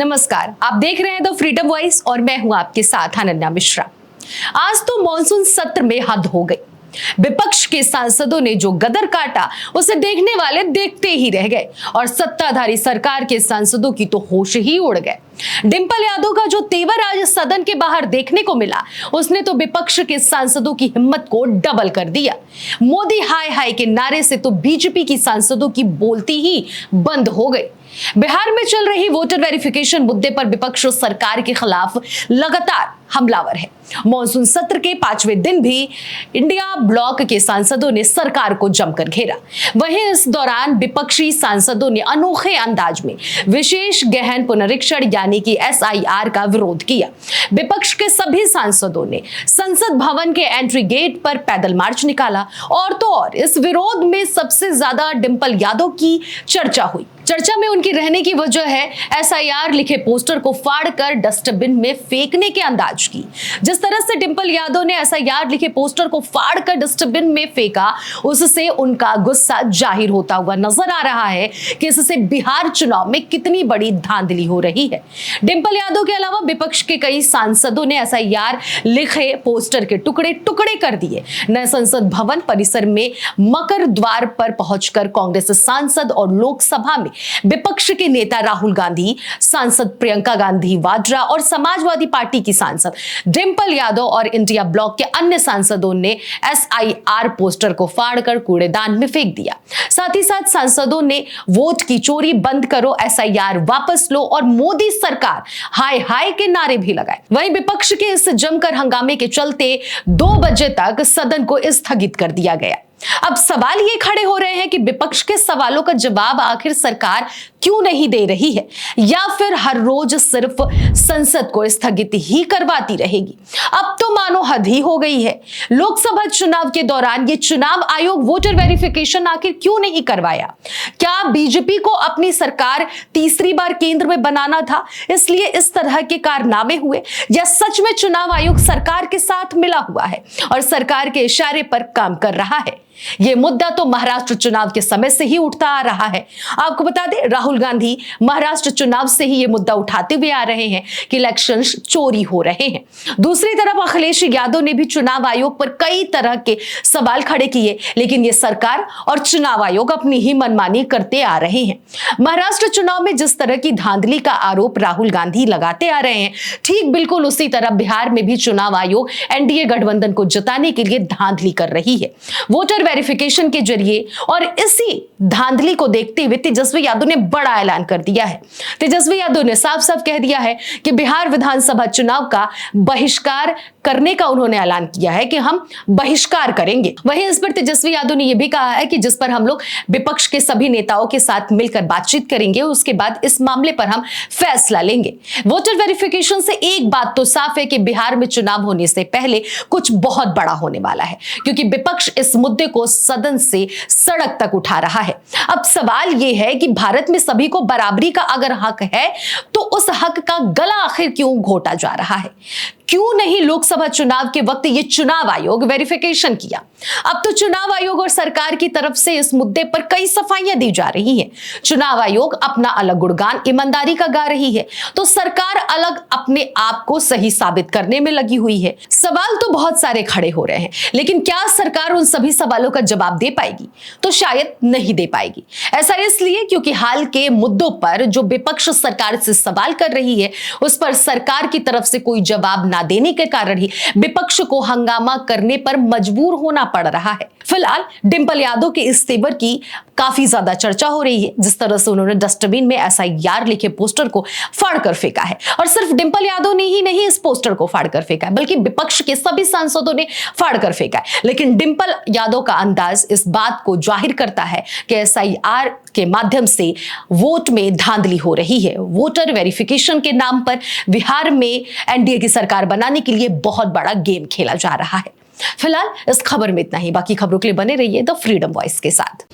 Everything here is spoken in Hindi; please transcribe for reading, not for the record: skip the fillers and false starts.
नमस्कार, आप देख रहे हैं द फ्रीडम वॉइस और मैं हूं आपके साथ अनन्या मिश्रा। आज तो मॉनसून सत्र में हद हो गई। विपक्ष के सांसदों ने जो गदर काटा उसे देखने वाले देखते ही रह गए और सत्ताधारी सरकार के सांसदों की तो होश ही उड़ गए। डिंपल यादव का जो तेवर आज सदन के बाहर देखने को मिला, उसने तो विपक्ष के सांसदों की हिम्मत को डबल कर दिया। मोदी हाय हाय के नारे से तो बीजेपी की सांसदों की बोलती ही बंद हो गई। बिहार में चल रही वोटर वेरिफिकेशन मुद्दे पर विपक्ष सरकार के खिलाफ लगातार हमलावर है। मॉनसून सत्र के 5वें दिन भी इंडिया ब्लॉक के सांसदों ने सरकार को जमकर घेरा। वहीं इस दौरान विपक्षी सांसदों ने अनोखे अंदाज में विशेष गहन पुनरीक्षण यानी कि SIR का विरोध किया। विपक्ष के सभी सांसदों ने संसद भवन के एंट्री गेट पर पैदल मार्च निकाला और तो और इस विरोध में सबसे ज्यादा डिंपल यादव की चर्चा हुई। चर्चा में उनकी रहने की वजह है SIR लिखे पोस्टर को फाड़कर डस्टबिन में फेंकने के अंदाज की। जिस तरह से डिंपल यादव ने SIR लिखे पोस्टर को फाड़कर डस्टबिन में फेंका, उससे उनका गुस्सा जाहिर होता हुआ नजर आ रहा है कि इससे बिहार चुनाव में कितनी बड़ी धांधली हो रही है। डिंपल यादव के अलावा विपक्ष के कई सांसदों ने SIR लिखे पोस्टर के टुकड़े टुकड़े कर दिए। नए संसद भवन परिसर में मकर द्वार पर पहुंचकर कांग्रेस सांसद और लोकसभा में विपक्ष के नेता राहुल गांधी, सांसद प्रियंका गांधी वाड्रा और समाजवादी पार्टी की सांसद डिंपल यादव और इंडिया ब्लॉक के अन्य सांसदों ने SIR पोस्टर को फाड़कर कूड़ेदान में फेंक दिया। साथ ही साथ सांसदों ने वोट की चोरी बंद करो, SIR वापस लो और मोदी सरकार हाय हाय के नारे भी लगाए। वहीं विपक्ष के इस जमकर हंगामे के चलते 2 बजे तक सदन को स्थगित कर दिया गया। अब सवाल ये खड़े हो रहे हैं कि विपक्ष के सवालों का जवाब आखिर सरकार क्यों नहीं दे रही है, या फिर हर रोज सिर्फ संसद को स्थगित ही करवाती रहेगी। अब तो मानो हद ही हो गई है। लोकसभा चुनाव के दौरान ये चुनाव आयोग वोटर वेरिफिकेशन आखिर क्यों नहीं करवाया? क्या बीजेपी को अपनी सरकार तीसरी बार केंद्र में बनाना था, इसलिए इस तरह के कारनामे हुए, या सच में चुनाव आयोग सरकार के साथ मिला हुआ है और सरकार के इशारे पर काम कर रहा है? यह मुद्दा तो महाराष्ट्र चुनाव के समय से ही उठता आ रहा है। आपको बता दें, राहुल गांधी महाराष्ट्र चुनाव से ही यह मुद्दा उठाते हुए आ रहे हैं कि इलेक्शन चोरी हो रहे हैं। दूसरी तरफ अखिलेश यादव ने भी चुनाव आयोग पर कई तरह के सवाल खड़े किए, लेकिन यह सरकार और चुनाव आयोग अपनी ही मनमानी करते आ रहे हैं। महाराष्ट्र चुनाव में जिस तरह की धांधली का आरोप राहुल गांधी लगाते आ रहे हैं, ठीक बिल्कुल उसी तरह बिहार में भी चुनाव आयोग NDA गठबंधन को जिताने के लिए धांधली कर रही है वोटर वेरिफिकेशन के जरिए। और इसी धांधली को देखते हुए तेजस्वी यादव ने बड़ा ऐलान कर दिया है। तेजस्वी यादव ने साफ साफ कह दिया है कि बिहार विधानसभा चुनाव का बहिष्कार करने का उन्होंने ऐलान किया है कि हम बहिष्कार करेंगे। वहीं इस पर तेजस्वी यादव ने यह भी कहा है कि जिस पर हम लोग विपक्ष के सभी नेताओं के साथ मिलकर बातचीत करेंगे, उसके बाद इस मामले पर हम फैसला लेंगे। वोटर वेरिफिकेशन से एक बात तो साफ है कि बिहार में चुनाव होने से पहले कुछ बहुत बड़ा होने वाला है, क्योंकि विपक्ष इस मुद्दे को सदन से सड़क तक उठा रहा है। अब सवाल यह है कि भारत में सभी को बराबरी का अगर हक है, तो उस हक का गला आखिर क्यों घोटा जा रहा है? क्यों नहीं लोकसभा चुनाव के वक्त ये चुनाव आयोग वेरिफिकेशन किया? अब तो चुनाव आयोग और सरकार की तरफ से इस मुद्दे पर कई सफाइयां दी जा रही हैं। चुनाव आयोग अपना अलग गुणगान ईमानदारी का गा रही है, तो सरकार अलग अपने आप को सही साबित करने में लगी हुई है। सवाल तो बहुत सारे खड़े हो रहे हैं, लेकिन क्या सरकार उन सभी सवालों का जवाब दे पाएगी? तो शायद नहीं दे पाएगी। ऐसा इसलिए क्योंकि हाल के मुद्दों पर जो विपक्ष सरकार से सवाल कर रही है, उस पर सरकार की तरफ से कोई जवाब ना देने के कारण ही विपक्ष को हंगामा करने पर मजबूर होना पड़ रहा है। फिलहाल डिंपल यादव के इस तेवर की काफी ज्यादा चर्चा हो रही है। जिस तरह से उन्होंने डस्टबिन में SIR लिखे पोस्टर को फाड़कर फेंका है, और सिर्फ डिंपल यादव ने ही नहीं इस पोस्टर को फाड़कर फेंका है, बल्कि विपक्ष के सभी सांसदों ने फाड़कर फेंका है। लेकिन डिंपल यादव का अंदाज इस बात को जाहिर करता है कि SIR के माध्यम से वोट में धांधली हो रही है। वोटर वेरिफिकेशन के नाम पर बिहार में NDA की सरकार बनाने के लिए बहुत बड़ा गेम खेला जा रहा है। फिलहाल इस खबर में इतना ही। बाकी खबरों के लिए बने रहिए द फ्रीडम वॉइस के साथ।